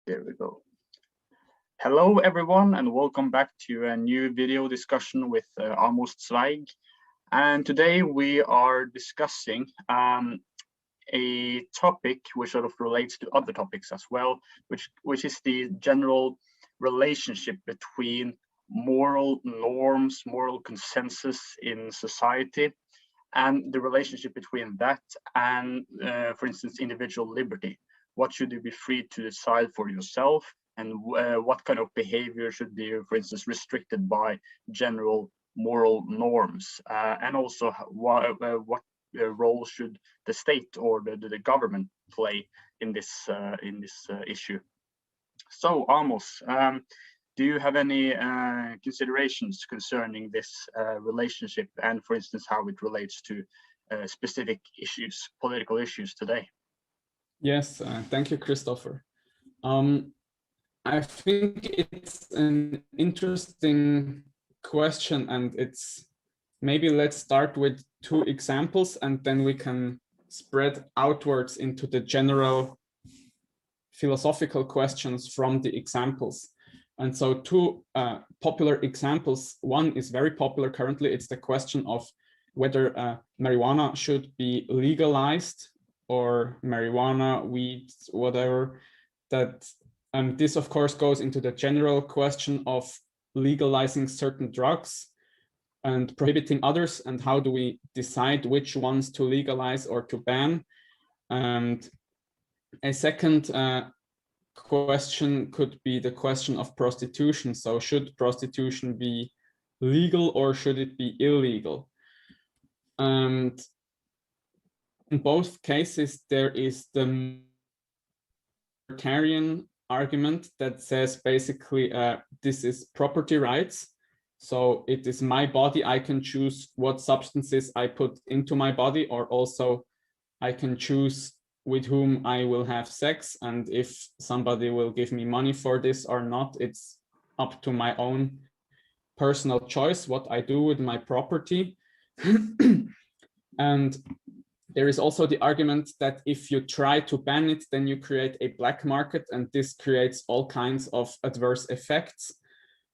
There we go. Hello everyone and welcome back to a new video discussion with Amos Zweig. And today we are discussing a topic which sort of relates to other topics as well, which is the general relationship between moral norms, moral consensus in society, and the relationship between that and, for instance, individual liberty. What should you be free to decide for yourself, and what kind of behavior should be, for instance, restricted by general moral norms, and also what role should the state or the government play in this issue. So, Amos, do you have any considerations concerning this relationship, and, for instance, how it relates to specific issues, political issues today? Yes, thank you, Christoffer. I think it's an interesting question, and maybe let's start with two examples, and then we can spread outwards into the general philosophical questions from the examples. And so two popular examples. One is very popular currently. It's the question of whether marijuana should be legalized, or marijuana, weed, whatever. This, of course, goes into the general question of legalizing certain drugs and prohibiting others, and how do we decide which ones to legalize or to ban. And a second question could be the question of prostitution. So should prostitution be legal or should it be illegal? And in both cases, there is the libertarian argument that says basically this is property rights. So it is my body. I can choose what substances I put into my body, or also I can choose with whom I will have sex. And if somebody will give me money for this or not, it's up to my own personal choice what I do with my property. And there is also the argument that if you try to ban it, then you create a black market, and this creates all kinds of adverse effects.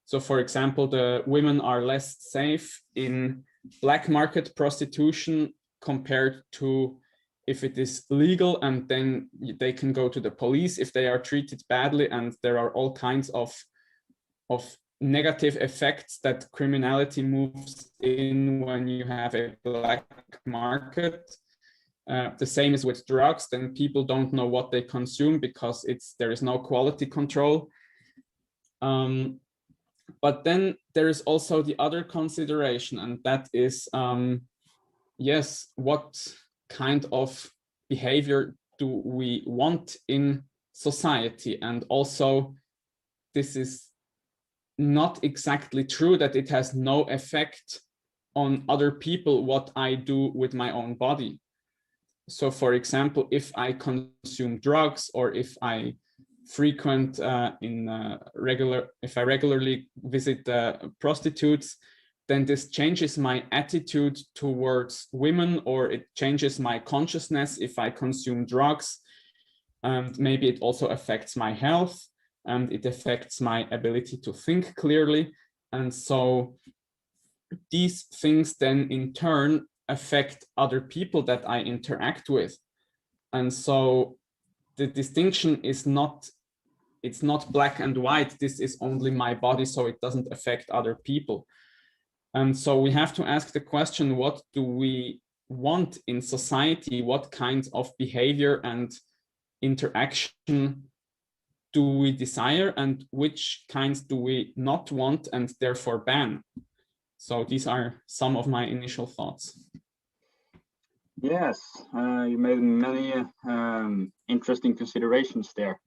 So, for example, the women are less safe in black market prostitution compared to if it is legal, and then they can go to the police if they are treated badly, and there are all kinds of negative effects that criminality moves in when you have a black market. The same is with drugs. Then people don't know what they consume because there is no quality control. But then there is also the other consideration, and that is, yes, what kind of behavior do we want in society? And also, this is not exactly true that it has no effect on other people what I do with my own body. So, for example, if I consume drugs, or if I frequent if I regularly visit prostitutes, then this changes my attitude towards women, or it changes my consciousness if I consume drugs. And maybe it also affects my health, and it affects my ability to think clearly. And so these things then in turn affect other people that I interact with. And so the distinction is it's not black and white. This is only my body, so it doesn't affect other people. And so we have to ask the question, what do we want in society? What kinds of behavior and interaction do we desire, and which kinds do we not want and therefore ban? So these are some of my initial thoughts. Yes, you made many interesting considerations there.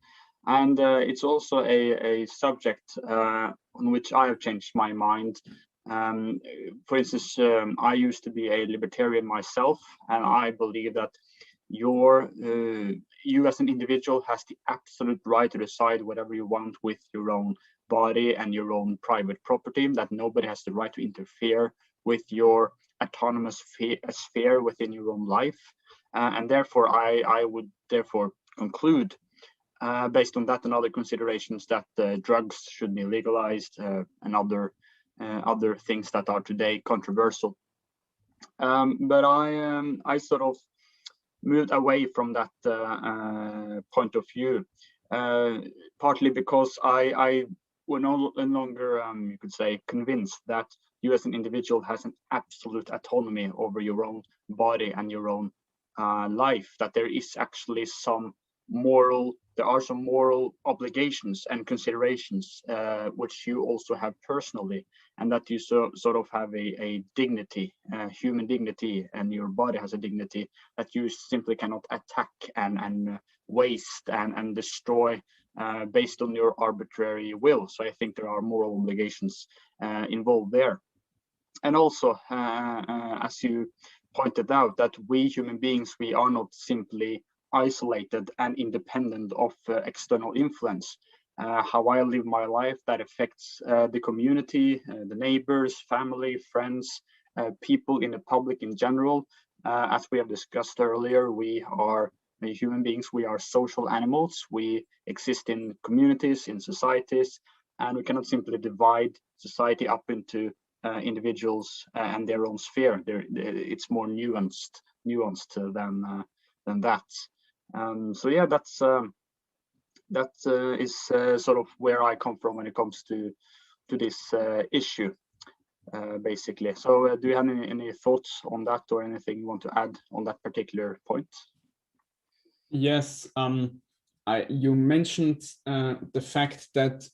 And it's also a subject on which I have changed my mind. For instance, I used to be a libertarian myself, and I believe that you as an individual has the absolute right to decide whatever you want with your own body and your own private property, that nobody has the right to interfere with your autonomous sphere within your own life. And therefore, I would therefore conclude based on that and other considerations that drugs should be legalized and other things that are today controversial. But I sort of moved away from that point of view, partly because I were no longer, you could say, convinced that you as an individual has an absolute autonomy over your own body and your own life, that there are some moral obligations and considerations which you also have personally, and that you sort of have a dignity, human dignity, and your body has a dignity that you simply cannot attack and waste and destroy based on your arbitrary will. So I think there are moral obligations involved there. And also, as you pointed out, that we human beings, we are not simply isolated and independent of external influence. How I live my life, that affects the community, the neighbors, family, friends, people in the public in general. As we have discussed earlier, we are human beings, we are social animals. We exist in communities, in societies, and we cannot simply divide society up into individuals and their own sphere. It's more nuanced than that. So yeah, that is sort of where I come from when it comes to this issue, basically. So do you have any thoughts on that, or anything you want to add on that particular point? Yes, you mentioned the fact that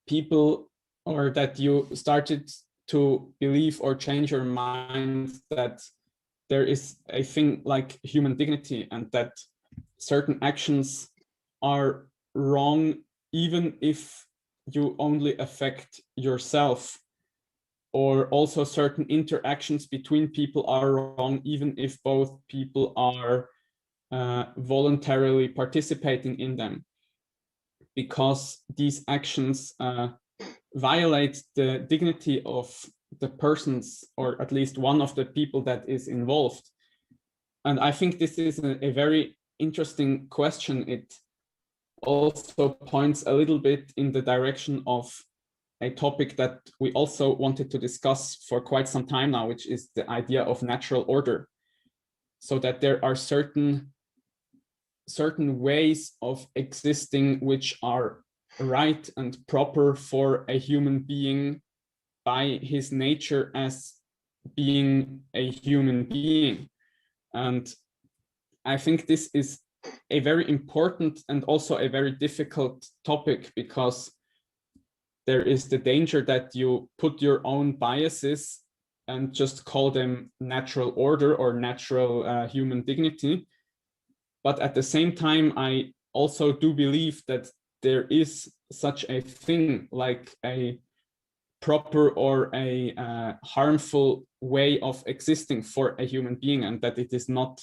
people, or that you started to believe or change your mind that there is a thing like human dignity, and that certain actions are wrong even if you only affect yourself, or also certain interactions between people are wrong even if both people are voluntarily participating in them, because these actions violate the dignity of the persons, or at least one of the people that is involved. And I think this is a very interesting question. It also points a little bit in the direction of a topic that we also wanted to discuss for quite some time now, which is the idea of natural order. So that there are certain ways of existing which are right and proper for a human being by his nature as being a human being. And I think this is a very important and also a very difficult topic, because there is the danger that you put your own biases and just call them natural order or natural human dignity. But at the same time, I also do believe that there is such a thing like a proper or a harmful way of existing for a human being, and that it is not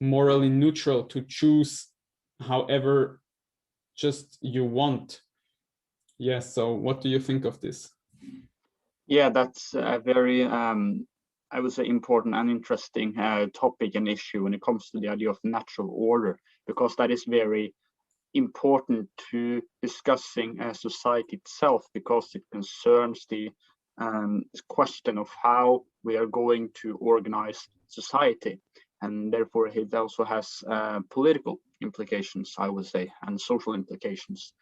morally neutral to choose however just you want. Yes, so what do you think of this? Yeah, that's a very, I would say, important and interesting topic and issue when it comes to the idea of natural order, because that is very important to discussing society itself, because it concerns the question of how we are going to organize society, and therefore it also has political implications, I would say, and social implications.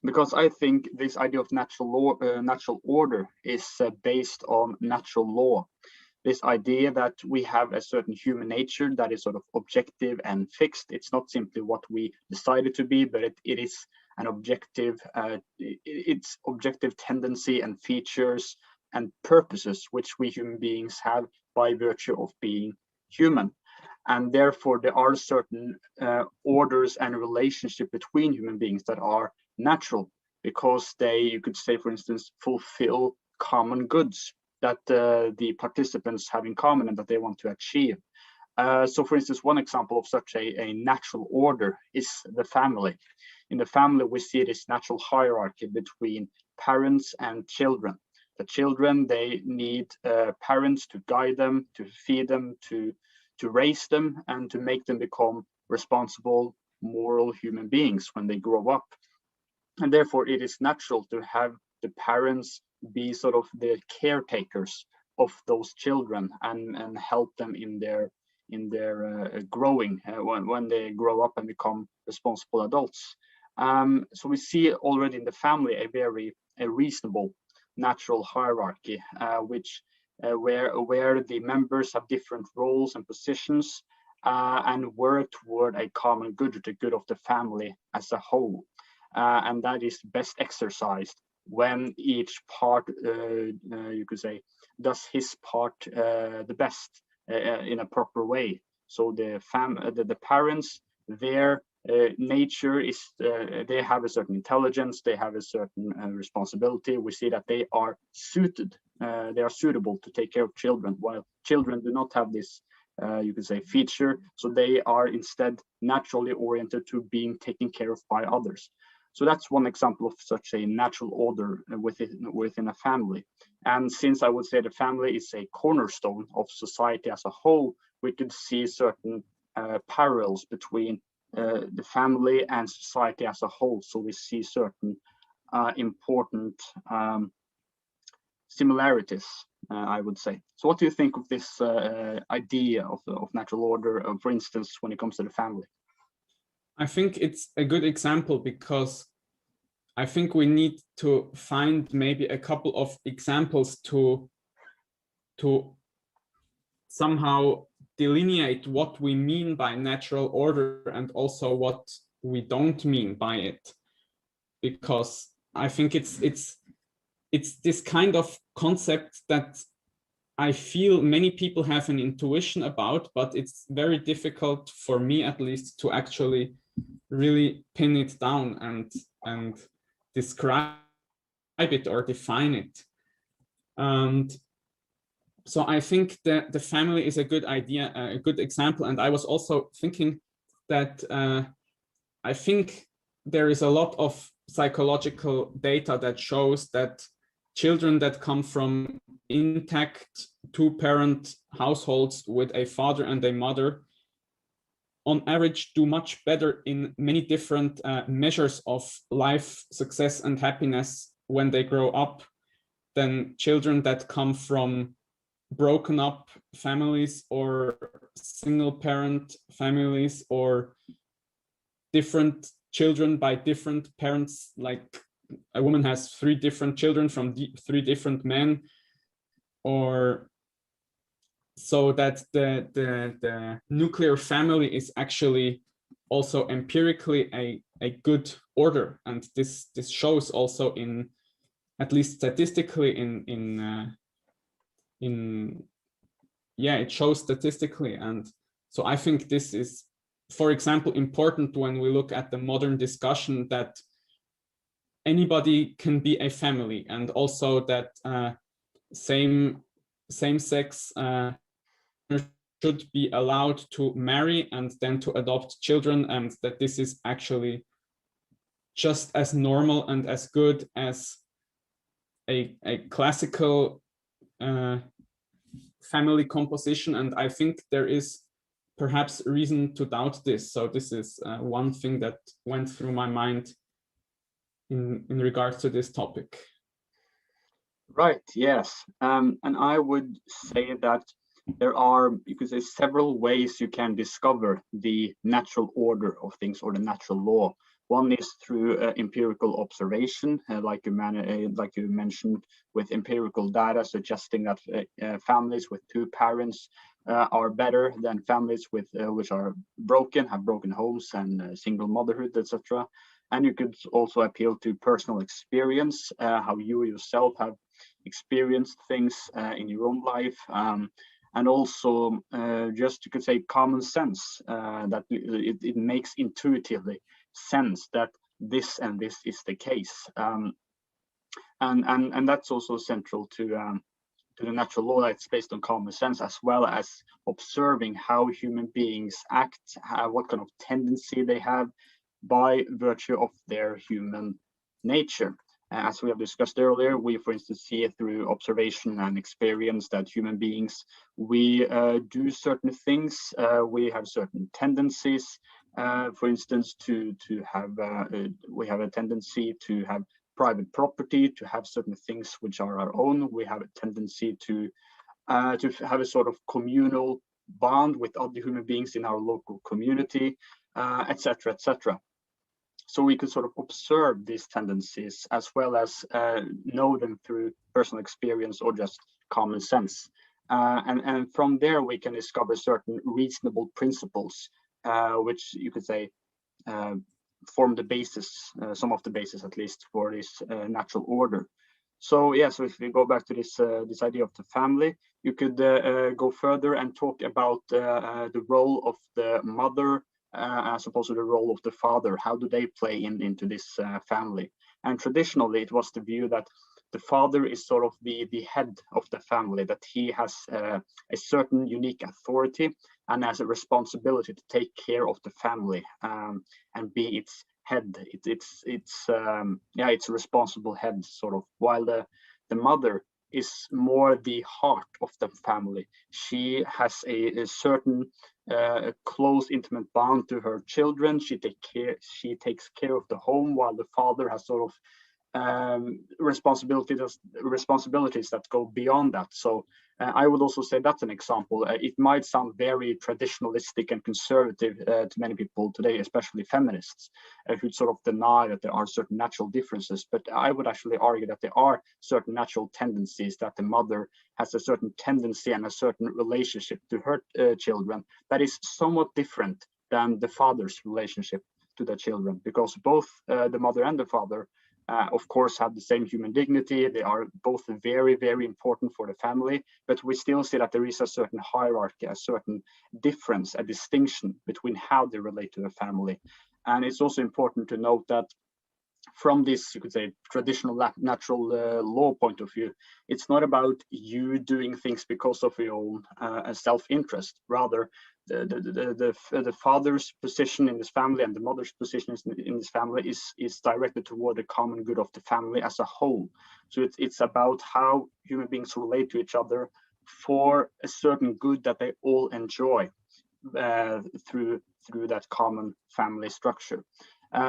Because I think this idea of natural order is based on natural law. This idea that we have a certain human nature that is sort of objective and fixed. It's not simply what we decided to be, but it is an objective, it's objective tendency and features and purposes which we human beings have by virtue of being human. And therefore there are certain orders and relationship between human beings that are natural, because they, you could say, for instance, fulfill common goods that the participants have in common and that they want to achieve. So for instance, one example of such a natural order is the family. In the family, we see this natural hierarchy between parents and children. The children, they need parents to guide them, to feed them, to raise them, and to make them become responsible moral human beings when they grow up. And therefore it is natural to have the parents be sort of the caretakers of those children and help them in their growing when they grow up and become responsible adults. So we see already in the family a very reasonable natural hierarchy, which where the members have different roles and positions, and work toward a common good, the good of the family as a whole. And that is best exercised when each part, you could say, does his part the best in a proper way. So the parents, their nature is, they have a certain intelligence, they have a certain responsibility. We see that they are suitable to take care of children, while children do not have this you could say feature, so they are instead naturally oriented to being taken care of by others. So that's one example of such a natural order within a family. And since I would say the family is a cornerstone of society as a whole, we could see certain parallels between the family and society as a whole. So we see certain important similarities, I would say. So what do you think of this idea of natural order, for instance, when it comes to the family? I think it's a good example because I think we need to find maybe a couple of examples to somehow delineate what we mean by natural order and also what we don't mean by it. Because I think it's this kind of concept that I feel many people have an intuition about, but it's very difficult for me at least to actually really pin it down and describe it or define it. And so I think that the family is a good idea, a good example. And I was also thinking that I think there is a lot of psychological data that shows that children that come from intact two-parent households with a father and a mother on average do much better in many different measures of life, success, and happiness when they grow up than children that come from broken up families or single parent families or different children by different parents. Like a woman has 3 different children from 3 different men, or so that the nuclear family is actually also empirically a good order. And this shows also in, at least statistically, it shows statistically. And so I think this is, for example, important when we look at the modern discussion that anybody can be a family, and also that same-sex should be allowed to marry and then to adopt children, and that this is actually just as normal and as good as a classical family composition. And I think there is perhaps reason to doubt this. So this is one thing that went through my mind in regards to this topic. Right, yes. And I would say that there are, you could say, several ways you can discover the natural order of things or the natural law. One is through empirical observation, like you mentioned, with empirical data suggesting that families with 2 parents are better than families with which are have broken homes and single motherhood, etc. And you could also appeal to personal experience, how you yourself have experienced things in your own life, and also just, you could say, common sense, that it makes intuitively sense that this and this is the case, and that's also central to the natural law. That's based on common sense, as well as observing how human beings act, what kind of tendency they have by virtue of their human nature. As we have discussed earlier, we, for instance, see through observation and experience that human beings, we do certain things, we have certain tendencies, For instance, to have we have a tendency to have private property, to have certain things which are our own. We have a tendency to have a sort of communal bond with other human beings in our local community, etc., etc. So we could sort of observe these tendencies as well as know them through personal experience or just common sense. And from there, we can discover certain reasonable principles, which you could say form the basis, some of the basis at least, for this natural order. So yeah, so if we go back to this this idea of the family, you could go further and talk about the role of the mother as opposed to the role of the father. How do they play into this family? And traditionally, it was the view that the father is sort of the head of the family, that he has a certain unique authority and has a responsibility to take care of the family and be its head. It's a responsible head, sort of, while the mother is more the heart of the family. She has a certain close, intimate bond to her children. She takes care of the home, while the father has sort of responsibilities that go beyond that. So I would also say that's an example. It might sound very traditionalistic and conservative to many people today, especially feminists, who sort of deny that there are certain natural differences. But I would actually argue that there are certain natural tendencies, that the mother has a certain tendency and a certain relationship to her children that is somewhat different than the father's relationship to the children, because both the mother and the father of course, have the same human dignity. They are both very, very important for the family, but we still see that there is a certain hierarchy, a certain difference, a distinction between how they relate to the family. And it's also important to note that from this, you could say, traditional natural law point of view, it's not about you doing things because of your own self-interest. Rather, the father's position in this family and the mother's position in this family is directed toward the common good of the family as a whole. So it's about how human beings relate to each other for a certain good that they all enjoy through that common family structure.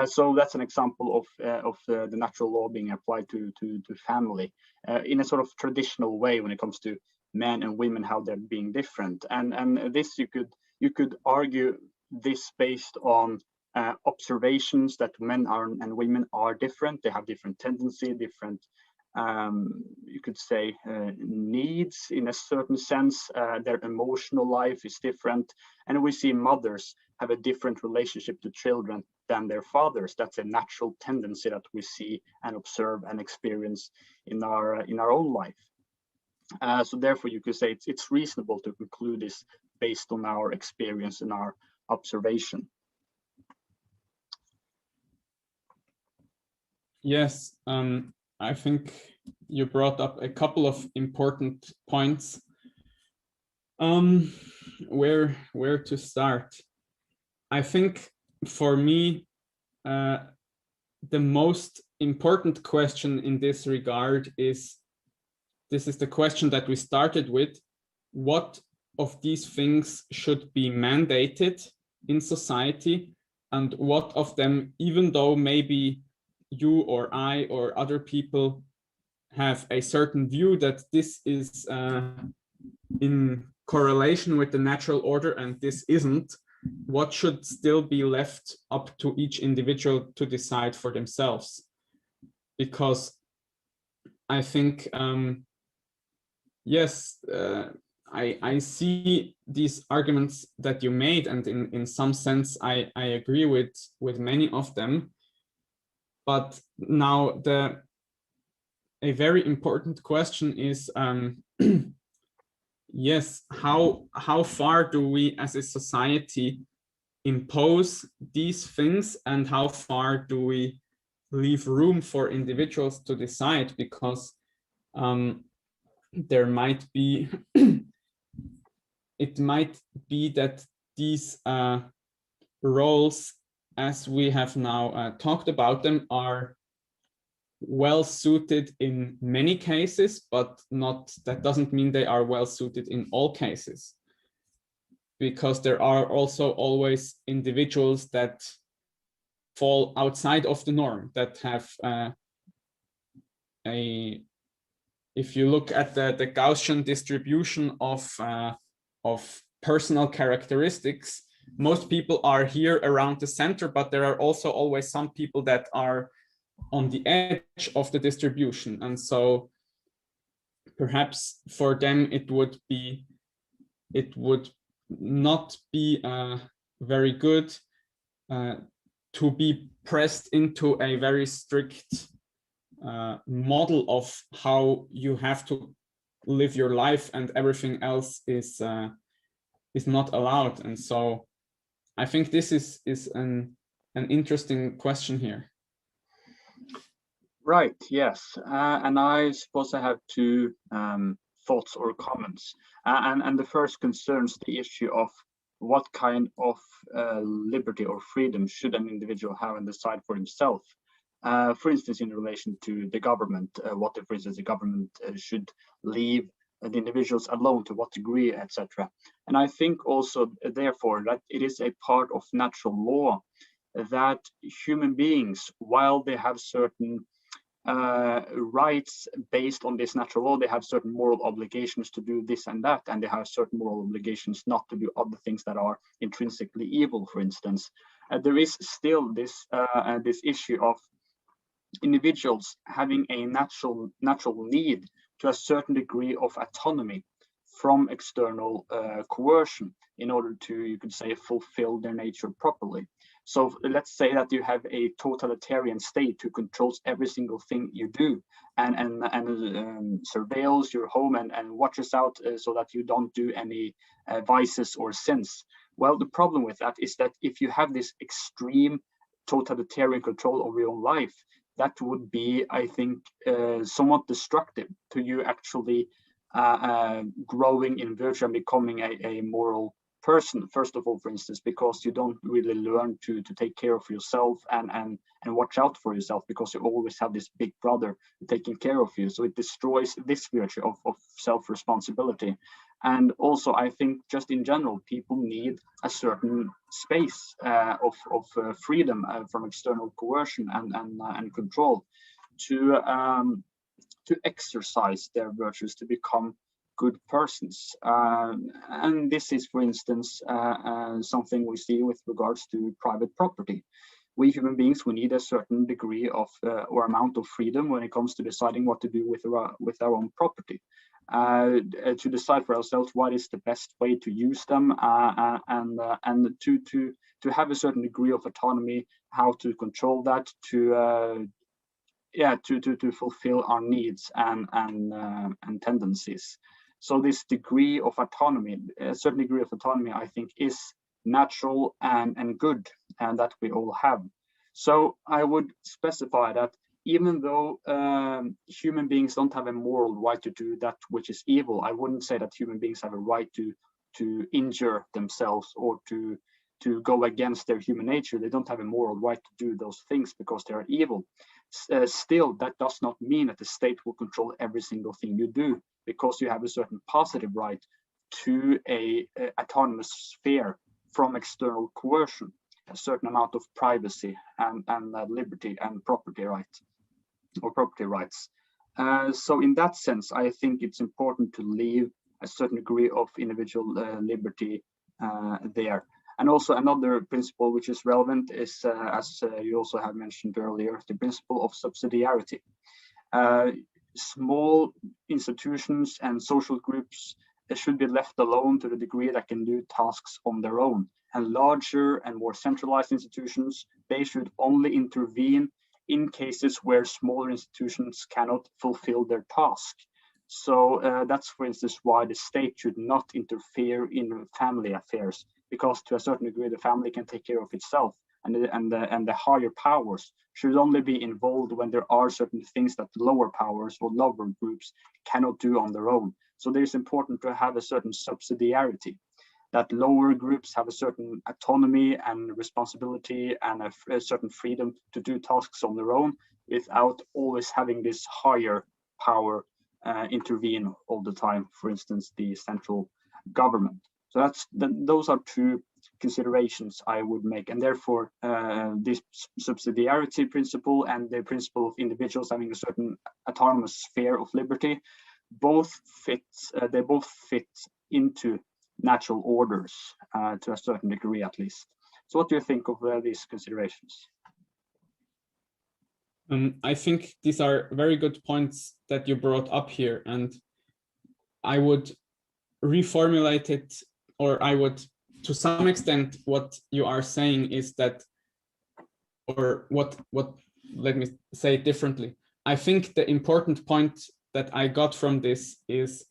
So that's an example of the natural law being applied to family in a sort of traditional way when it comes to men and women, how they're being different. And this you could argue this based on observations that men and women are different. They have different tendency, different you could say needs in a certain sense. Their emotional life is different, and we see mothers have a different relationship to children than their fathers. That's a natural tendency that we see and observe and experience in our own life. So therefore, you could say it's reasonable to conclude this based on our experience and our observation. Yes, I think you brought up a couple of important points. Where to start? I think for me, the most important question in this regard is the question that we started with: what of these things should be mandated in society, and what of them, even though maybe you or I or other people have a certain view that this is in correlation with the natural order and this isn't, what should still be left up to each individual to decide for themselves? Because I think, yes, I see these arguments that you made, and in some sense, I agree with many of them. But now a very important question is, yes, how far do we as a society impose these things, and how far do we leave room for individuals to decide? Because there might be, it might be that these roles, as we have now talked about them, are well suited in many cases, but that doesn't mean they are well suited in all cases. because there are also always individuals that fall outside of the norm, that have if you look at the Gaussian distribution of personal characteristics, most people are here around the center, but there are also always some people that are on the edge of the distribution. And so perhaps for them it would not be very good to be pressed into a very strict model of how you have to live your life, and everything else is not allowed. And so I think this is an interesting question here. Right, yes. And I suppose I have two thoughts or comments. And the first concerns the issue of what kind of liberty or freedom should an individual have and decide for himself. For instance, in relation to the government, what if, for instance, the government should leave the individuals alone, to what degree, etc. And I think also, therefore, that it is a part of natural law that human beings, while they have certain rights based on this natural law, they have certain moral obligations to do this and that, and they have certain moral obligations not to do other things that are intrinsically evil, for instance. There is still this issue of individuals having a natural need to a certain degree of autonomy from external coercion in order to, you could say, fulfill their nature properly. So let's say that you have a totalitarian state who controls every single thing you do and surveils your home and watches out so that you don't do any vices or sins. Well, the problem with that is that if you have this extreme totalitarian control over your own life, that would be, I think, somewhat destructive to you actually growing in virtue and becoming a moral person, first of all, for instance, because you don't really learn to take care of yourself and watch out for yourself, because you always have this big brother taking care of you. So it destroys this virtue of self-responsibility. And also, I think just in general, people need a certain space of freedom from external coercion and control to exercise their virtues, to become good persons. And this is, for instance, something we see with regards to private property. We human beings, we need a certain degree of or amount of freedom when it comes to deciding what to do with our own property. To decide for ourselves what is the best way to use them, and to have a certain degree of autonomy, how to control that, to fulfill our needs and tendencies. So this degree of autonomy, a certain degree of autonomy, I think, is natural and good, and that we all have. So I would specify that even though human beings don't have a moral right to do that which is evil, I wouldn't say that human beings have a right to injure themselves or to go against their human nature. They don't have a moral right to do those things because they are evil. Still, that does not mean that the state will control every single thing you do, because you have a certain positive right to a autonomous sphere from external coercion, a certain amount of privacy and liberty and property rights. So in that sense, I think it's important to leave a certain degree of individual liberty there. And also another principle which is relevant is, as you also have mentioned earlier, the principle of subsidiarity. Small institutions and social groups should be left alone to the degree that can do tasks on their own. And larger and more centralized institutions, they should only intervene in cases where smaller institutions cannot fulfill their task. So that's, for instance, why the state should not interfere in family affairs, because to a certain degree, the family can take care of itself, and the higher powers should only be involved when there are certain things that the lower powers or lower groups cannot do on their own. So it is important to have a certain subsidiarity, that lower groups have a certain autonomy and responsibility and a certain freedom to do tasks on their own without always having this higher power intervene all the time, for instance, the central government. So those are two considerations I would make, and therefore this subsidiarity principle and the principle of individuals having a certain autonomous sphere of liberty both fit. They both fit into natural orders to a certain degree, at least. So, what do you think of these considerations? I think these are very good points that you brought up here, and I would reformulate it, or I would, to some extent, what you are saying is that, or what let me say it differently. I think the important point that I got from this is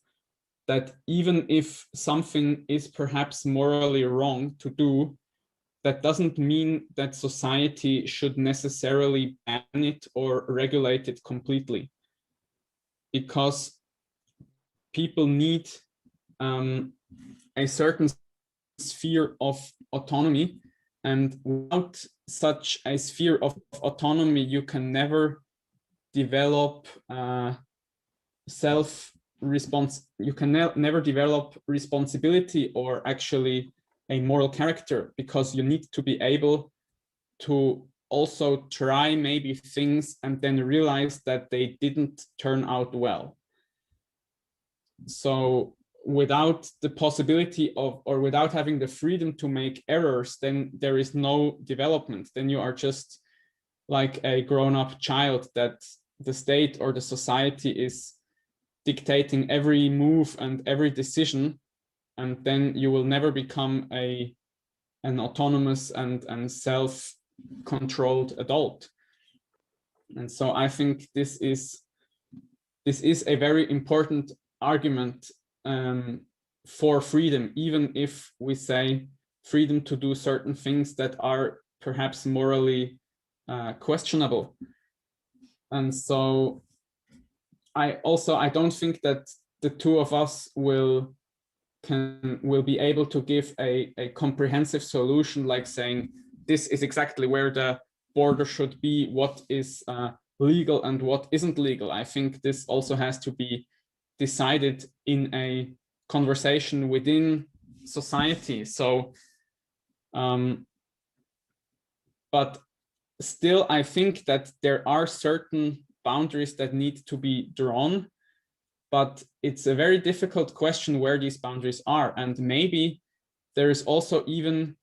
that even if something is perhaps morally wrong to do, that doesn't mean that society should necessarily ban it or regulate it completely, because people need a certain sphere of autonomy, and without such a sphere of autonomy, you can never develop you can never develop responsibility or actually a moral character, because you need to be able to also try maybe things and then realize that they didn't turn out well. So without the possibility of, or without having the freedom to make errors, then there is no development. Then you are just like a grown-up child that the state or the society is dictating every move and every decision, and then you will never become an autonomous and self-controlled adult. And so I think this is a very important argument for freedom, even if we say freedom to do certain things that are perhaps morally questionable. And so I don't think that the two of us will be able to give a comprehensive solution, like saying this is exactly where the border should be, what is legal and what isn't legal. I think this also has to be decided in a conversation within society. So, but still, I think that there are certain boundaries that need to be drawn, but it's a very difficult question where these boundaries are. And maybe there is also even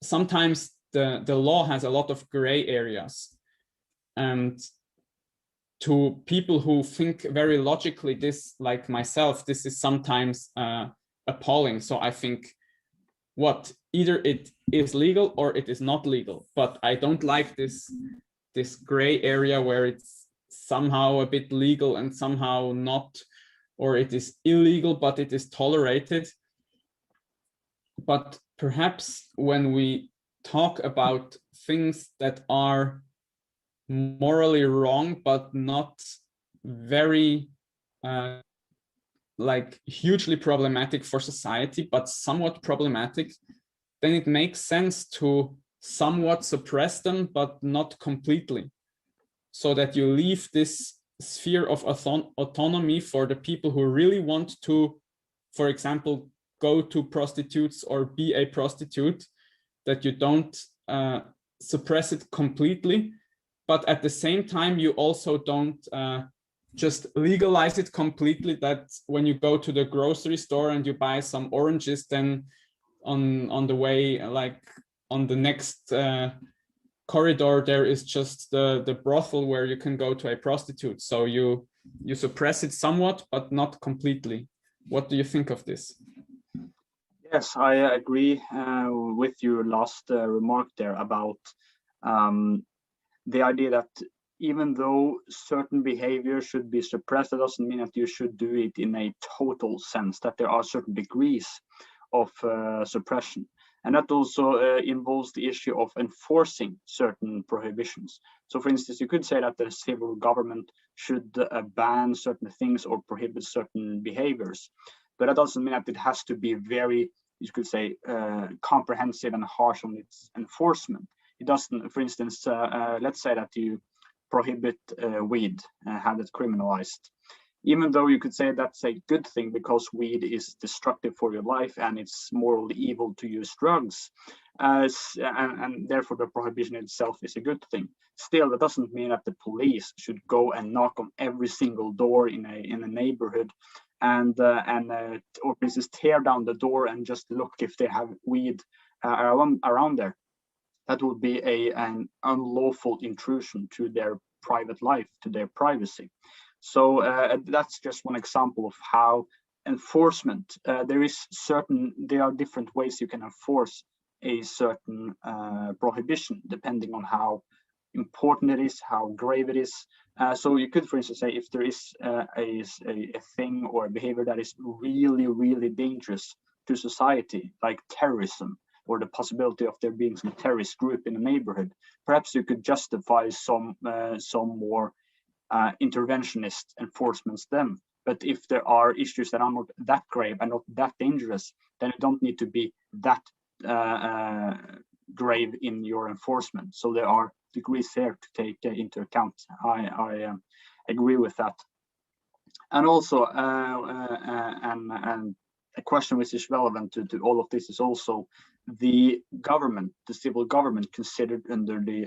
sometimes the law has a lot of gray areas. And to people who think very logically, this, like myself, this is sometimes appalling. So I think, what, either it is legal or it is not legal. But I don't like this gray area where it's somehow a bit legal and somehow not, or it is illegal but it is tolerated. But perhaps when we talk about things that are morally wrong but not very like hugely problematic for society, but somewhat problematic, then it makes sense to somewhat suppress them, but not completely, so that you leave this sphere of autonomy for the people who really want to, for example, go to prostitutes or be a prostitute, that you don't suppress it completely, but at the same time, you also don't just legalize it completely, that when you go to the grocery store and you buy some oranges, then on the way, like on the next corridor, there is just the brothel where you can go to a prostitute. So you suppress it somewhat, but not completely. What do you think of this? Yes, I agree with your last remark there about the idea that even though certain behavior should be suppressed, it doesn't mean that you should do it in a total sense, that there are certain degrees of suppression. And that also involves the issue of enforcing certain prohibitions. So for instance, you could say that the civil government should ban certain things or prohibit certain behaviors, but that doesn't mean that it has to be very, you could say, comprehensive and harsh on its enforcement. It doesn't, for instance, let's say that you prohibit weed, have it criminalized. even though you could say that's a good thing because weed is destructive for your life and it's morally evil to use drugs, and therefore the prohibition itself is a good thing. Still, that doesn't mean that the police should go and knock on every single door in a neighborhood and or for instance tear down the door and just look if they have weed around there. That would be an unlawful intrusion to their private life, to their privacy. So that's just one example of how enforcement, there are different ways you can enforce a certain prohibition depending on how important it is, how grave it is. So you could, for instance, say if there is a thing or a behavior that is really, really dangerous to society, like terrorism, or the possibility of there being some terrorist group in a neighborhood, perhaps you could justify some more interventionist enforcements then. But if there are issues that are not that grave and not that dangerous, then you don't need to be that grave in your enforcement. So there are degrees there to take into account. I agree with that. And also, and a question which is relevant to all of this is also the government, the civil government considered under the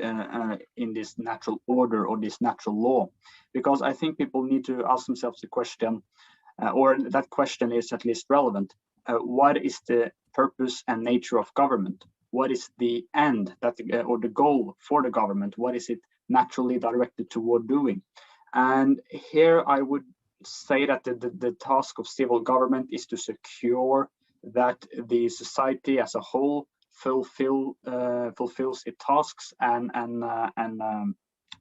in this natural order or this natural law, because I think people need to ask themselves the question, or that question is at least relevant. What is the purpose and nature of government? What is the end that or the goal for the government? What is it naturally directed toward doing? And here I would say that the task of civil government is to secure that the society as a whole fulfills its tasks and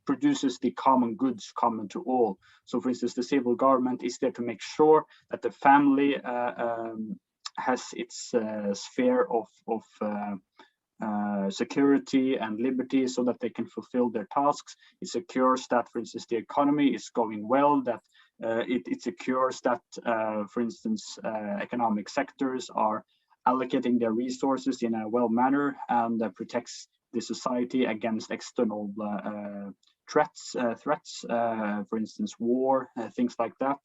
produces the common goods common to all. So, for instance, the civil government is there to make sure that the family has its sphere of security and liberty so that they can fulfill their tasks. It secures that, for instance, the economy is going well, that it secures that, for instance, economic sectors are allocating their resources in a well manner and protects the society against external threats, for instance, war, things like that.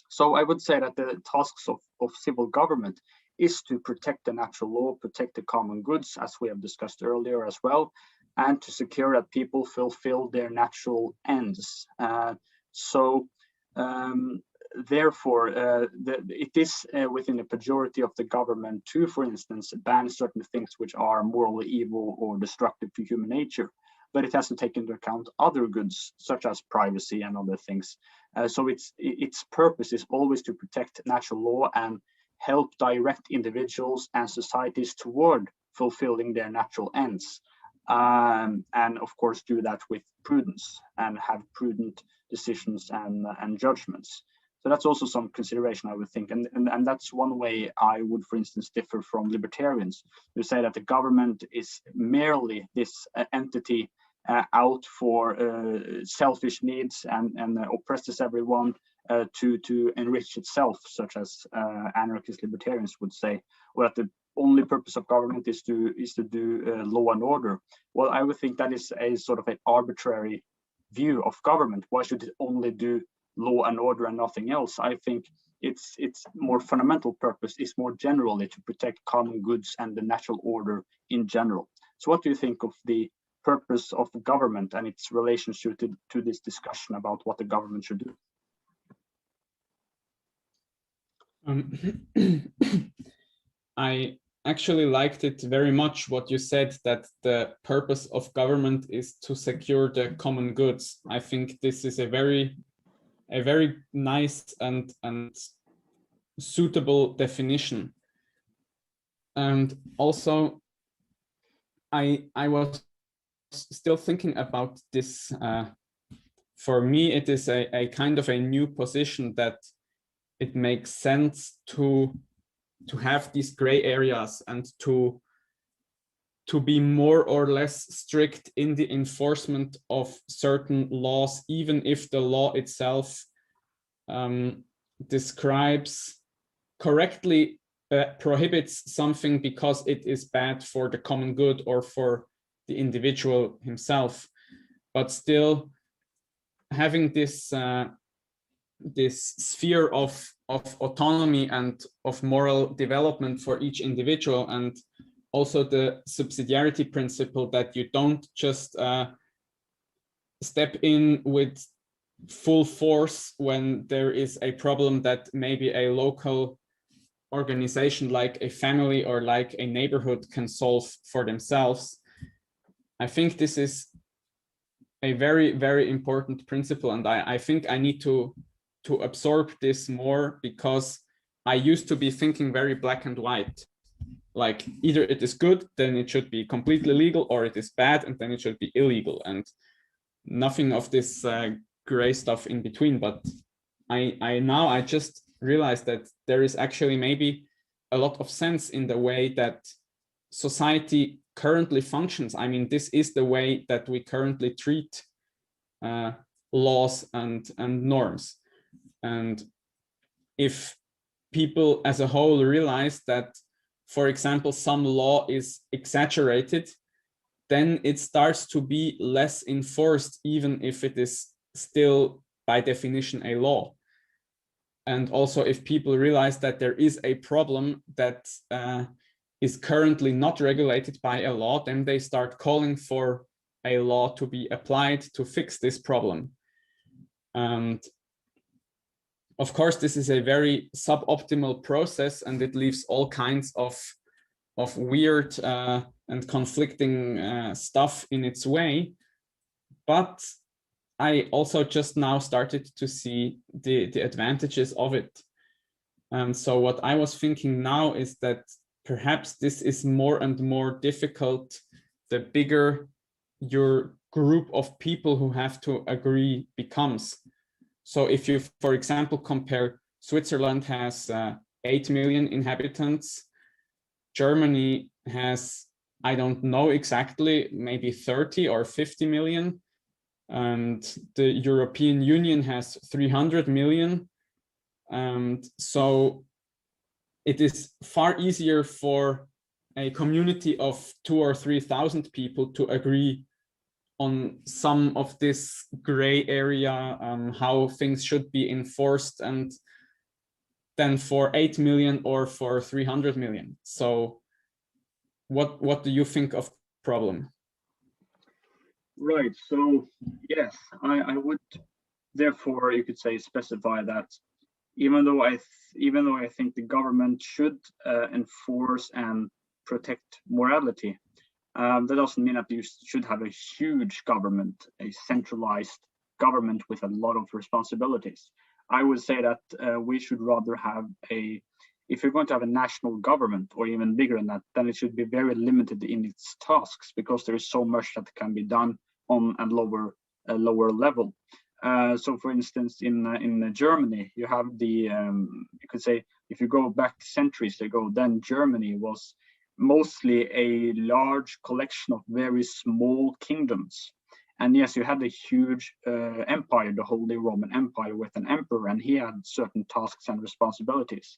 So I would say that the tasks of civil government is to protect the natural law, protect the common goods, as we have discussed earlier as well, and to secure that people fulfill their natural ends. Therefore, it is within the majority of the government to, for instance, ban certain things which are morally evil or destructive to human nature, but it has to take into account other goods, such as privacy and other things. So its purpose is always to protect natural law and help direct individuals and societies toward fulfilling their natural ends. And of course, do that with prudence and have prudent decisions and judgments. So that's also some consideration, I would think. And that's one way I would, for instance, differ from libertarians who say that the government is merely this entity out for selfish needs and oppresses everyone to enrich itself, such as anarchist libertarians would say, or that the only purpose of government is to do law and order. Well, I would think that is a sort of an arbitrary view of government. Why should it only do law and order and nothing else? I think its more fundamental purpose is more generally to protect common goods and the natural order in general. So what do you think of the purpose of the government and its relationship to this discussion about what the government should do? I actually liked it very much what you said, that the purpose of government is to secure the common goods. I think this is a very nice and suitable definition. And also, I was still thinking about this. For me, it is a kind of a new position that it makes sense to have these gray areas and to be more or less strict in the enforcement of certain laws, even if the law itself describes correctly, prohibits something because it is bad for the common good or for the individual himself. But still having this this sphere of autonomy and of moral development for each individual, and also the subsidiarity principle that you don't just step in with full force when there is a problem that maybe a local organization like a family or like a neighborhood can solve for themselves. I think this is a very, very important principle, and I think I need to absorb this more, because I used to be thinking very black and white. Like either it is good, then it should be completely legal, or it is bad, and then it should be illegal, and nothing of this gray stuff in between. But I just realized that there is actually maybe a lot of sense in the way that society currently functions. I mean, this is the way that we currently treat laws and norms. And if people as a whole realize that, for example, some law is exaggerated, then it starts to be less enforced, even if it is still by definition a law. And also, if people realize that there is a problem that is currently not regulated by a law, then they start calling for a law to be applied to fix this problem. And of course, this is a very suboptimal process, and it leaves all kinds of weird and conflicting stuff in its way. But I also just now started to see the advantages of it. So what I was thinking now is that perhaps this is more and more difficult the bigger your group of people who have to agree becomes. So if you, for example, compare, Switzerland has 8 million inhabitants, Germany has, I don't know exactly, maybe 30 or 50 million, and the European Union has 300 million. And so it is far easier for a community of 2,000 or 3,000 people to agree on some of this gray area, how things should be enforced, and than for 8 million or for 300 million. So what do you think of the problem? Right. So yes, I would therefore, you could say, specify that even though I think the government should enforce and protect morality, that doesn't mean that you should have a huge government, a centralized government with a lot of responsibilities. I would say that we should rather have if you're going to have a national government, or even bigger than that, then it should be very limited in its tasks, because there is so much that can be done on a lower level. So, for instance, in Germany, you have you could say, if you go back centuries ago, then Germany was mostly a large collection of very small kingdoms. And yes, you had a huge empire, the Holy Roman Empire, with an emperor, and he had certain tasks and responsibilities.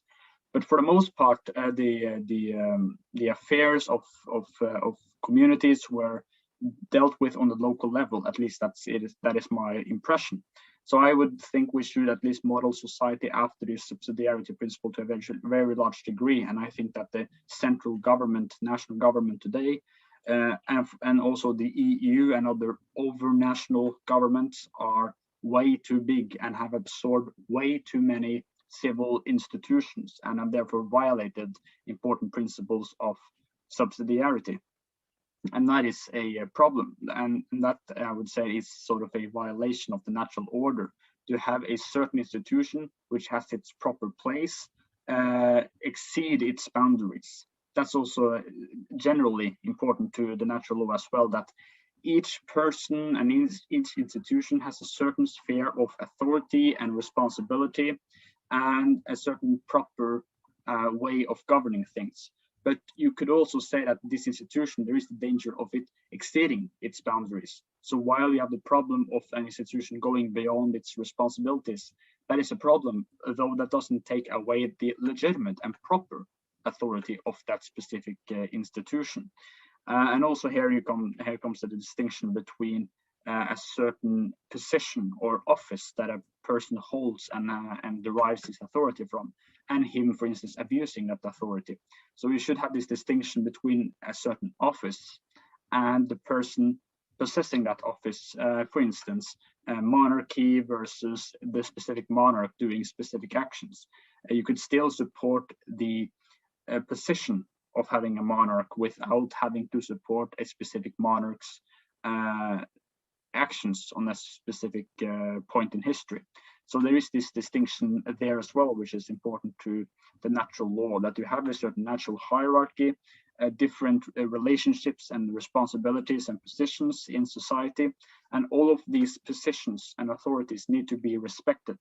But for the most part, the affairs of communities were dealt with on the local level. At least that is my impression. So I would think we should at least model society after the subsidiarity principle to a very large degree. And I think that the central government, national government today, and also the EU and other over-national governments are way too big and have absorbed way too many civil institutions, and have therefore violated important principles of subsidiarity. And that is a problem, and that, I would say, is sort of a violation of the natural order, to have a certain institution which has its proper place exceed its boundaries. That's also generally important to the natural law as well, that each person and each institution has a certain sphere of authority and responsibility, and a certain proper way of governing things. But you could also say that this institution, there is the danger of it exceeding its boundaries. So while you have the problem of an institution going beyond its responsibilities, that is a problem, though that doesn't take away the legitimate and proper authority of that specific institution. And also here comes the distinction between a certain position or office that a person holds and derives his authority from, and him, for instance, abusing that authority. So we should have this distinction between a certain office and the person possessing that office. For instance, monarchy versus the specific monarch doing specific actions. You could still support the position of having a monarch without having to support a specific monarch's actions on a specific point in history. So there is this distinction there as well, which is important to the natural law, that you have a certain natural hierarchy, different relationships and responsibilities and positions in society, and all of these positions and authorities need to be respected.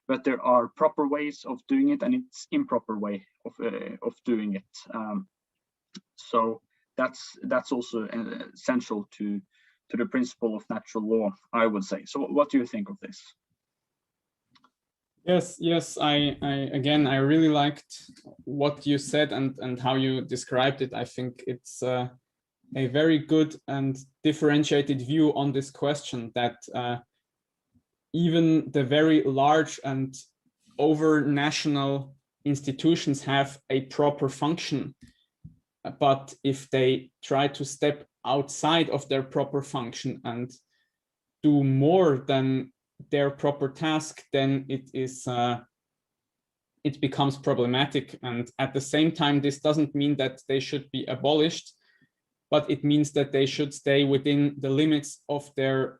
But there are proper ways of doing it, and it's improper way of doing it. So that's also essential to the principle of natural law, I would say. So what do you think of this? Yes, I again, I really liked what you said and how you described it. I think it's a very good and differentiated view on this question, that even the very large and over-national institutions have a proper function. But if they try to step outside of their proper function and do more than their proper task, then it becomes problematic. And at the same time, this doesn't mean that they should be abolished, but it means that they should stay within the limits of their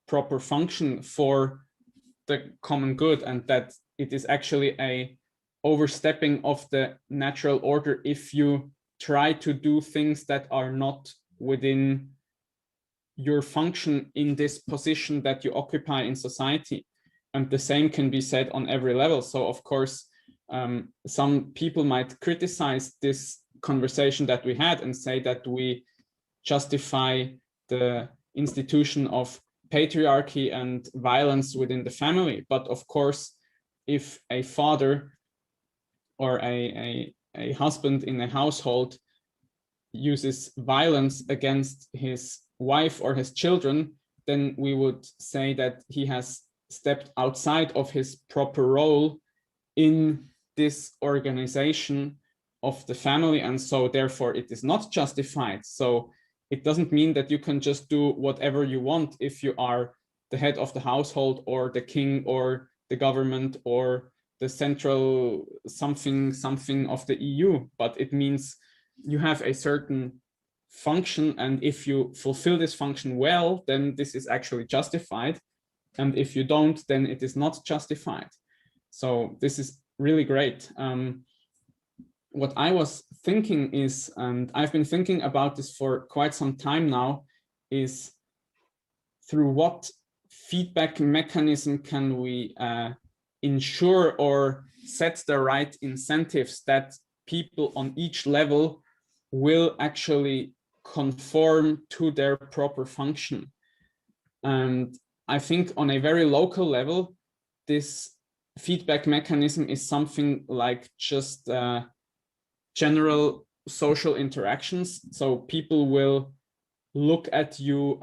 proper function for the common good, and that it is actually a overstepping of the natural order if you try to do things that are not within your function in this position that you occupy in society. And the same can be said on every level. So of course, some people might criticize this conversation that we had and say that we justify the institution of patriarchy and violence within the family. But of course, if a father or a husband in a household uses violence against his wife or his children, then we would say that he has stepped outside of his proper role in this organization of the family, and so therefore it is not justified. So it doesn't mean that you can just do whatever you want if you are the head of the household or the king or the government or the central something of the EU, but it means you have a certain function, and if you fulfill this function well, then this is actually justified, and if you don't, then it is not justified. So this is really great. What I was thinking is, and I've been thinking about this for quite some time now, is through what feedback mechanism can we ensure or set the right incentives that people on each level will actually conform to their proper function. And I think on a very local level, this feedback mechanism is something like just general social interactions. So people will look at you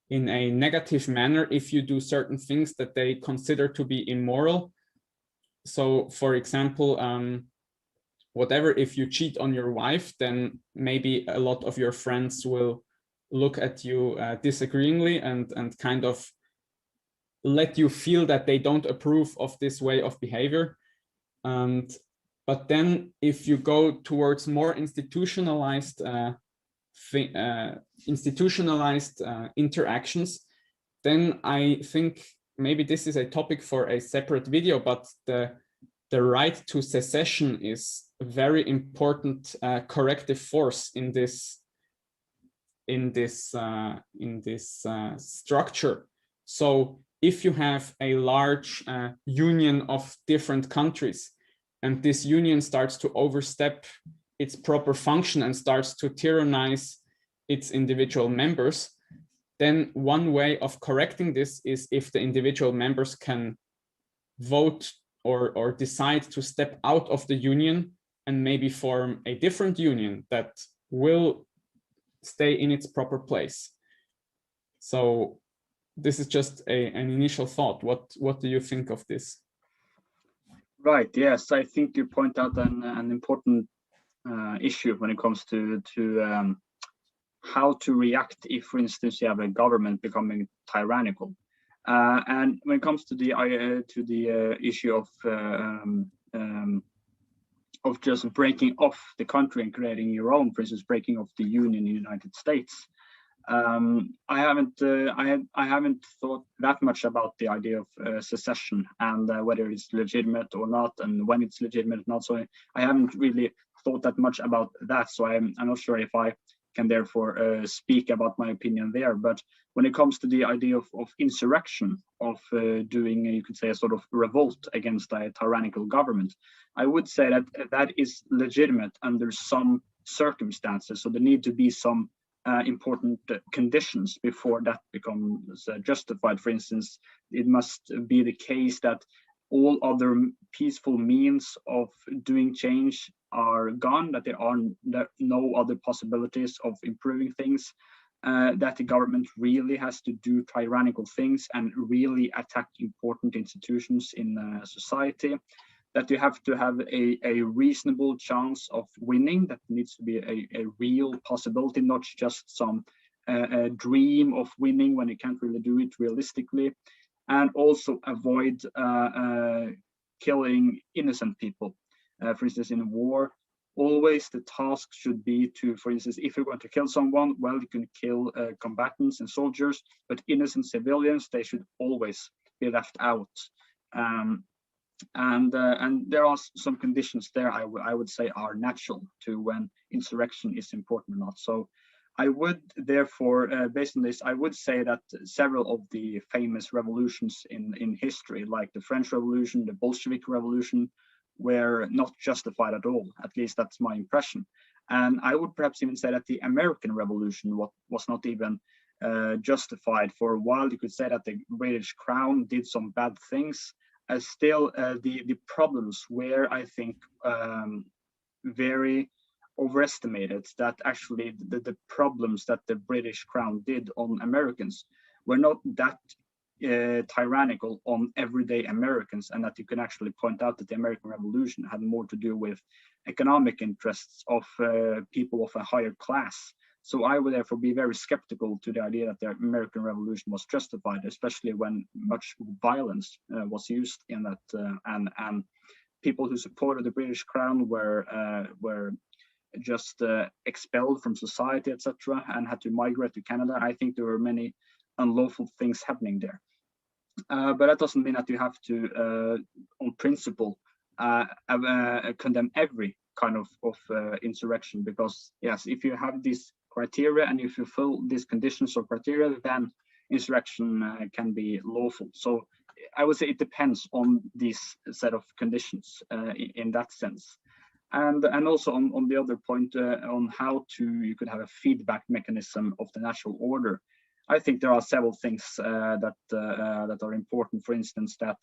in a negative manner if you do certain things that they consider to be immoral. So for example, whatever, if you cheat on your wife, then maybe a lot of your friends will look at you disagreeingly and kind of let you feel that they don't approve of this way of behavior. But then if you go towards more institutionalized interactions, then I think maybe this is a topic for a separate video, but the right to secession is a very important corrective force in this structure. So if you have a large union of different countries, and this union starts to overstep its proper function and starts to tyrannize its individual members, then one way of correcting this is if the individual members can vote or decide to step out of the union and maybe form a different union that will stay in its proper place. So this is just an initial thought. What do you think of this? Right. Yes, I think you point out an important issue when it comes to how to react if, for instance, you have a government becoming tyrannical. And when it comes to the issue of just breaking off the country and creating your own, for instance, breaking off the Union in the United States, I haven't thought that much about the idea of secession and whether it's legitimate or not, and when it's legitimate or not. So I haven't really thought that much about that. So I'm not sure if I can therefore speak about my opinion there. But when it comes to the idea of insurrection, of doing, you could say, a sort of revolt against a tyrannical government, I would say that that is legitimate under some circumstances. So there need to be some important conditions before that becomes justified. For instance, it must be the case that all other peaceful means of doing change are gone, that there are no other possibilities of improving things, that the government really has to do tyrannical things and really attack important institutions in society, that you have to have a reasonable chance of winning, that needs to be a real possibility, not just some dream of winning when you can't really do it realistically, and also avoid killing innocent people. For instance, in a war, always the task should be to, for instance, if you're going to kill someone, well, you can kill combatants and soldiers, but innocent civilians, they should always be left out. And there are some conditions there I would say are natural to when insurrection is important or not. So I would therefore, based on this, I would say that several of the famous revolutions in history, like the French Revolution, the Bolshevik Revolution, were not justified at all. At least that's my impression. And I would perhaps even say that the American Revolution was not even justified. For a while, you could say that the British Crown did some bad things. Still, the problems were, I think, very overestimated, that actually the problems that the British Crown did on Americans were not that tyrannical on everyday Americans, and that you can actually point out that the American Revolution had more to do with economic interests of people of a higher class. So I would therefore be very skeptical to the idea that the American Revolution was justified, especially when much violence was used in that, and people who supported the British Crown were just expelled from society, etc., and had to migrate to Canada. I think there were many unlawful things happening there. But that doesn't mean that you have to, on principle, condemn every kind of insurrection, because yes, if you have these criteria and if you fulfill these conditions or criteria, then insurrection can be lawful. So I would say it depends on this set of conditions in that sense. And also on the other point, on how you could have a feedback mechanism of the natural order. I think there are several things that are important. For instance, that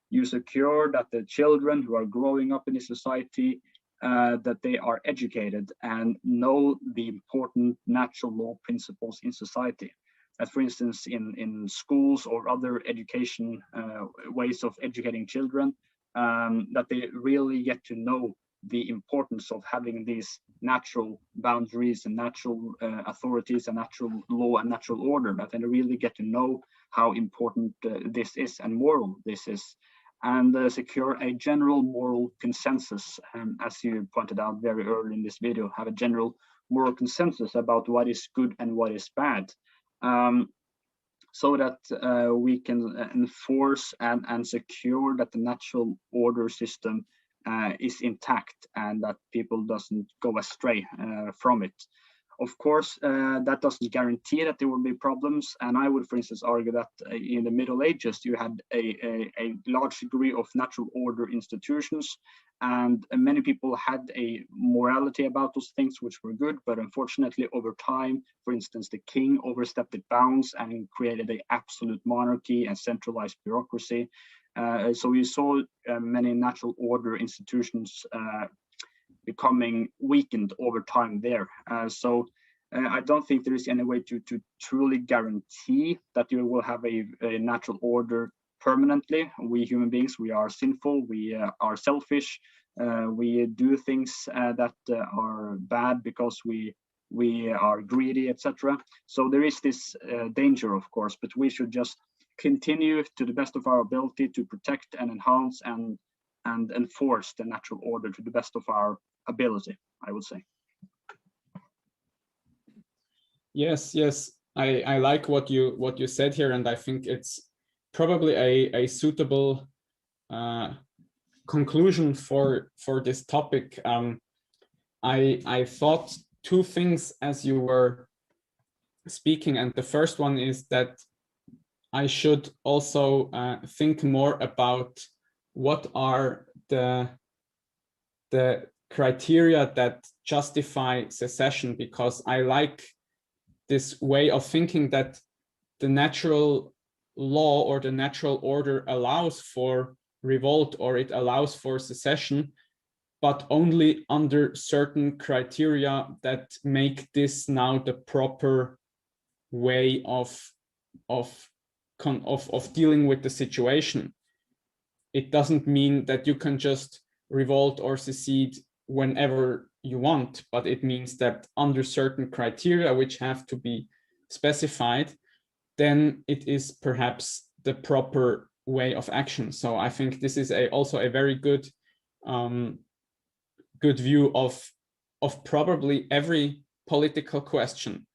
you secure that the children who are growing up in a society, that they are educated and know the important natural law principles in society. That, for instance, in schools or other education ways of educating children, that they really get to know the importance of having these natural boundaries and natural authorities and natural law and natural order, that they really get to know how important this is and moral this is, and secure a general moral consensus. As you pointed out very early in this video, have a general moral consensus about what is good and what is bad, so that we can enforce and secure that the natural order system is intact and that people doesn't go astray from it. Of course, that doesn't guarantee that there will be problems. And I would, for instance, argue that in the Middle Ages, you had a large degree of natural order institutions, and many people had a morality about those things which were good. But unfortunately, over time, for instance, the king overstepped the bounds and created an absolute monarchy and centralized bureaucracy. So we saw many natural order institutions becoming weakened over time there. So I don't think there is any way to truly guarantee that you will have a natural order permanently. We human beings, we are sinful, we are selfish, we do things that are bad because we are greedy, etc. So there is this danger, of course, but we should just continue to the best of our ability to protect and enhance and enforce the natural order to the best of our ability, I would say. Yes, yes, I like what you said here, and I think it's probably a suitable conclusion for this topic. I thought two things as you were speaking, and the first one is that I should also think more about what are the criteria that justify secession, because I like this way of thinking that the natural law or the natural order allows for revolt, or it allows for secession, but only under certain criteria that make this now the proper way of dealing with the situation. It doesn't mean that you can just revolt or secede whenever you want, but it means that under certain criteria which have to be specified, then it is perhaps the proper way of action. So I think this is also a very good good view of probably every political question,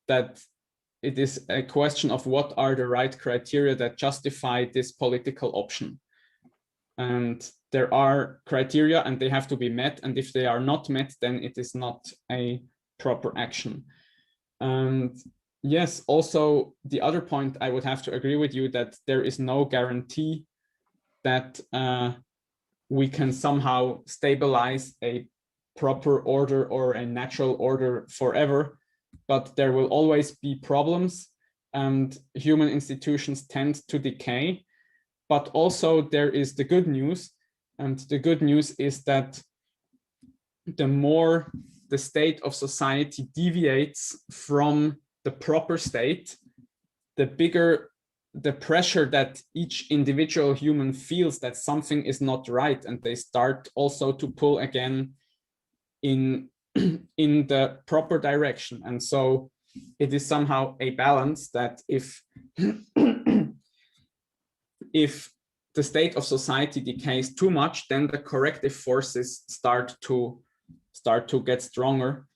that it is a question of what are the right criteria that justify this political option. And there are criteria and they have to be met. And if they are not met, then it is not a proper action. And yes, also the other point, I would have to agree with you that there is no guarantee that we can somehow stabilize a proper order or a natural order forever, but there will always be problems and human institutions tend to decay. But also there is the good news, and the good news is that the more the state of society deviates from the proper state, the bigger the pressure that each individual human feels that something is not right, and they start also to pull again in the proper direction. And so it is somehow a balance that if if the state of society decays too much, then the corrective forces start to get stronger.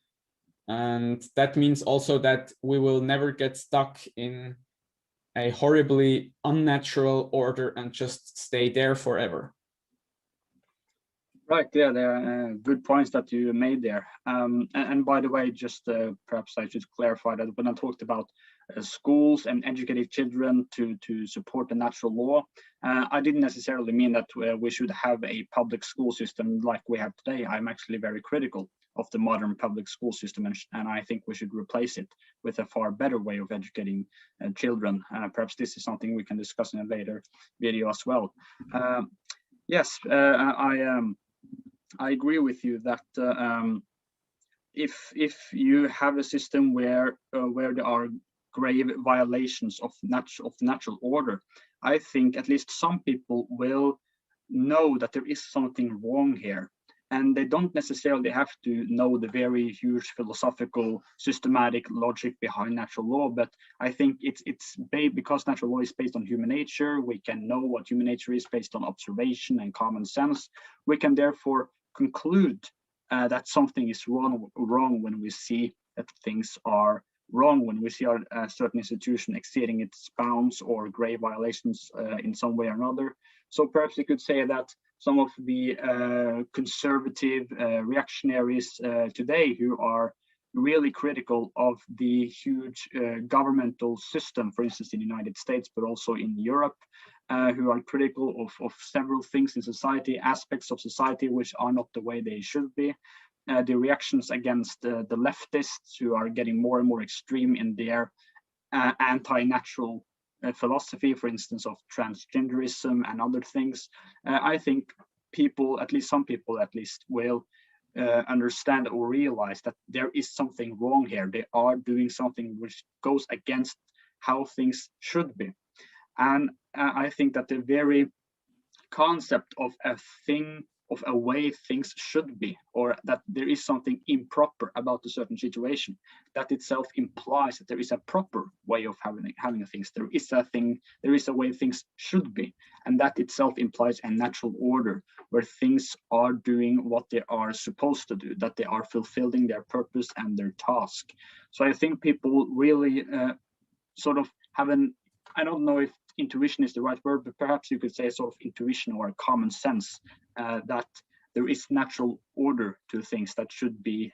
And that means also that we will never get stuck in a horribly unnatural order and just stay there forever. Right, yeah, there are good points that you made there. And by the way, just perhaps I should clarify that when I talked about schools and educating children to support the natural law, I didn't necessarily mean that we should have a public school system like we have today. I'm actually very critical of the modern public school system, and I think we should replace it with a far better way of educating children. Perhaps this is something we can discuss in a later video as well. Yes, I agree with you that if you have a system where there are grave violations of the natural order, I think at least some people will know that there is something wrong here. And they don't necessarily have to know the very huge philosophical, systematic logic behind natural law, but I think it's because natural law is based on human nature. We can know what human nature is based on observation and common sense. We can therefore conclude that something is wrong when we see that things are wrong, when we see a certain institution exceeding its bounds or grave violations in some way or another. So perhaps you could say that some of the conservative reactionaries today who are really critical of the huge governmental system, for instance, in the United States, but also in Europe, who are critical of several things in society, aspects of society which are not the way they should be. The reactions against the leftists who are getting more and more extreme in their anti-natural philosophy, for instance, of transgenderism and other things. I think people, at least some people at least, will understand or realize that there is something wrong here. They are doing something which goes against how things should be. And I think that the very concept of a thing, of a way things should be, or that there is something improper about a certain situation, that itself implies that there is a proper way of having things. There is a way things should be, and that itself implies a natural order where things are doing what they are supposed to do, that they are fulfilling their purpose and their task. So I think people really sort of have I don't know if intuition is the right word, but perhaps you could say sort of intuition or a common sense that there is natural order to things that should be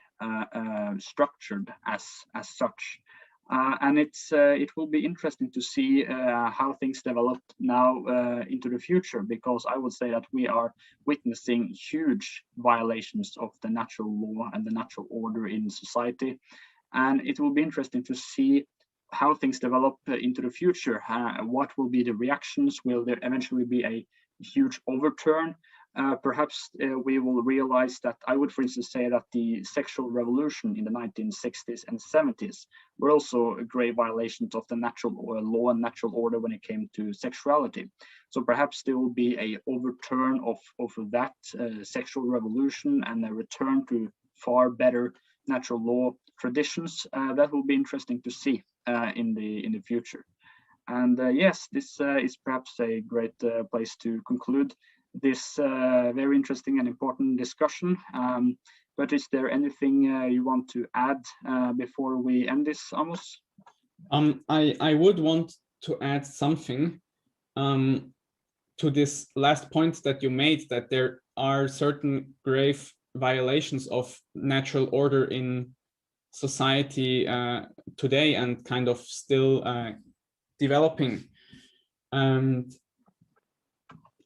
structured as such. And it will be interesting to see how things develop now into the future, because I would say that we are witnessing huge violations of the natural law and the natural order in society. And it will be interesting to see how things develop into the future. What will be the reactions? Will there eventually be a huge overturn? Perhaps we will realize that, I would for instance say that the sexual revolution in the 1960s and 70s were also grave violations of the natural law and natural order when it came to sexuality. So perhaps there will be a overturn of that sexual revolution and a return to far better natural law traditions. That will be interesting to see in the future. And yes, this is perhaps a great place to conclude this very interesting and important discussion. But is there anything you want to add before we end this, Amos? I would want to add something to this last point that you made, that there are certain grave violations of natural order in society today and kind of still developing. And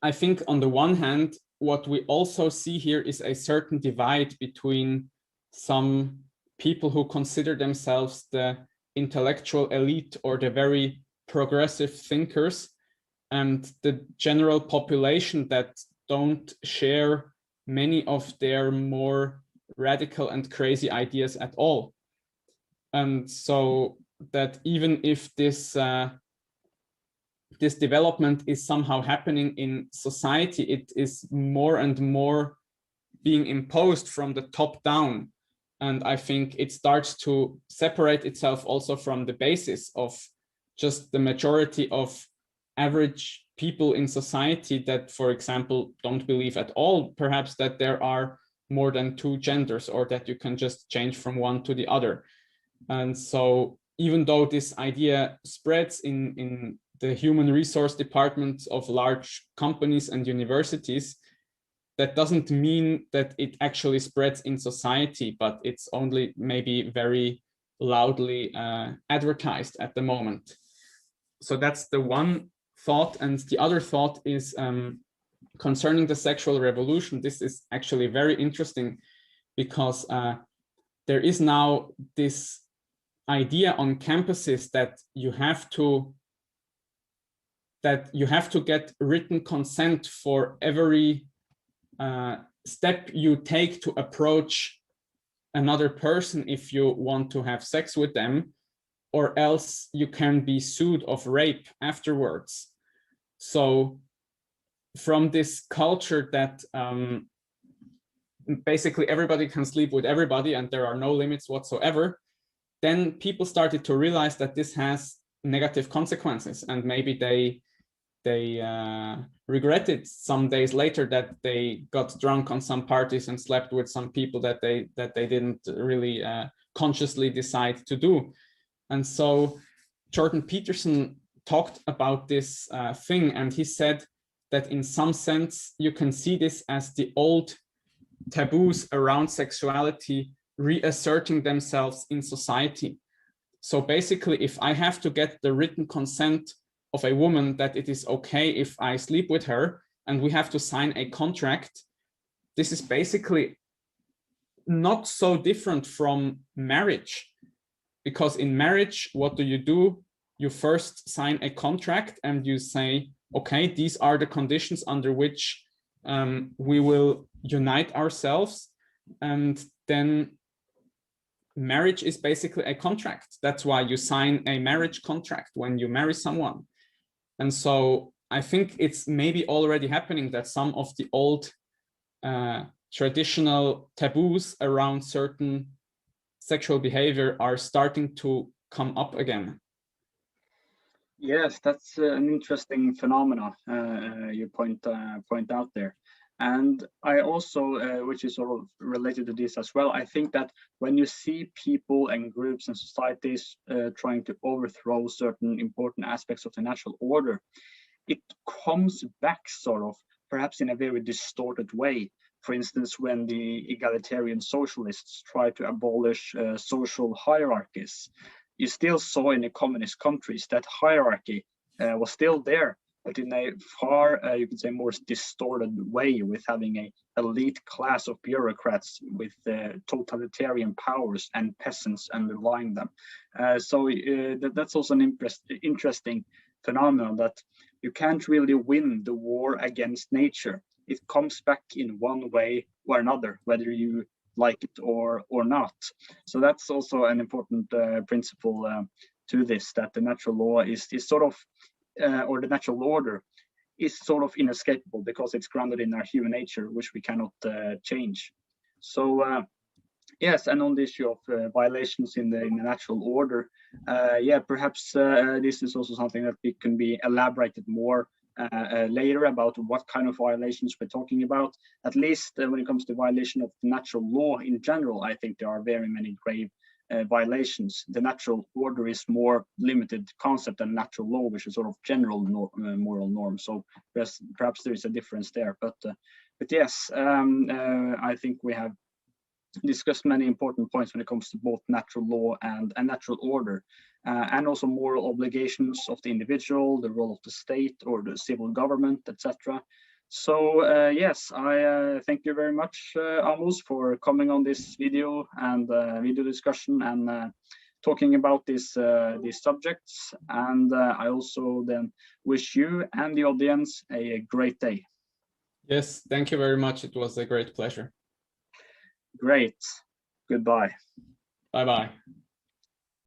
I think on the one hand, what we also see here is a certain divide between some people who consider themselves the intellectual elite or the very progressive thinkers, and the general population that don't share many of their more radical and crazy ideas at all. And so that even if this this development is somehow happening in society, it is more and more being imposed from the top down. And I think it starts to separate itself also from the basis of just the majority of average people in society that, for example, don't believe at all, perhaps, that there are more than two genders, or that you can just change from one to the other. And so even though this idea spreads in the human resource departments of large companies and universities, that doesn't mean that it actually spreads in society, but it's only maybe very loudly advertised at the moment. So that's the one thought. And the other thought is concerning the sexual revolution. This is actually very interesting because there is now this idea on campuses that you have to get written consent for every step you take to approach another person if you want to have sex with them, or else you can be sued of rape afterwards. So from this culture that basically everybody can sleep with everybody and there are no limits whatsoever, then people started to realize that this has negative consequences, and maybe they regretted some days later that they got drunk on some parties and slept with some people that they didn't really consciously decide to do. And so Jordan Peterson talked about this thing, and he said that in some sense you can see this as the old taboos around sexuality reasserting themselves in society. So basically, if I have to get the written consent of a woman that it is okay if I sleep with her, and we have to sign a contract, this is basically not so different from marriage. Because in marriage, what do? You first sign a contract and you say, okay, these are the conditions under which we will unite ourselves. And then marriage is basically a contract. That's why you sign a marriage contract when you marry someone. And so I think it's maybe already happening that some of the old traditional taboos around certain sexual behavior are starting to come up again. Yes, that's an interesting phenomenon you point out there. And I also, which is sort of related to this as well, I think that when you see people and groups and societies trying to overthrow certain important aspects of the natural order, it comes back sort of, perhaps in a very distorted way. For instance, when the egalitarian socialists try to abolish social hierarchies, you still saw in the communist countries that hierarchy was still there, but in a far, you could say, more distorted way, with having a elite class of bureaucrats with totalitarian powers and peasants underlying them. So that's also an interesting phenomenon, that you can't really win the war against nature. It comes back in one way or another, whether you like it or not. So that's also an important principle to this, that the natural law is sort of, or the natural order is sort of inescapable, because it's grounded in our human nature, which we cannot change. So yes, and on the issue of violations in the natural order, yeah, perhaps this is also something that it can be elaborated more later, about what kind of violations we're talking about. At least when it comes to violation of the natural law in general, I think there are very many grave violations. The natural order is more limited concept than natural law, which is sort of general moral norm. So perhaps there is a difference there. But yes, I think we have discussed many important points when it comes to both natural law and natural order, and also moral obligations of the individual, the role of the state or the civil government, etc. So yes, I thank you very much, Amos, for coming on this video and video discussion and talking about these subjects. And I also then wish you and the audience a great day. Yes, thank you very much. It was a great pleasure. Great. Goodbye. Bye-bye.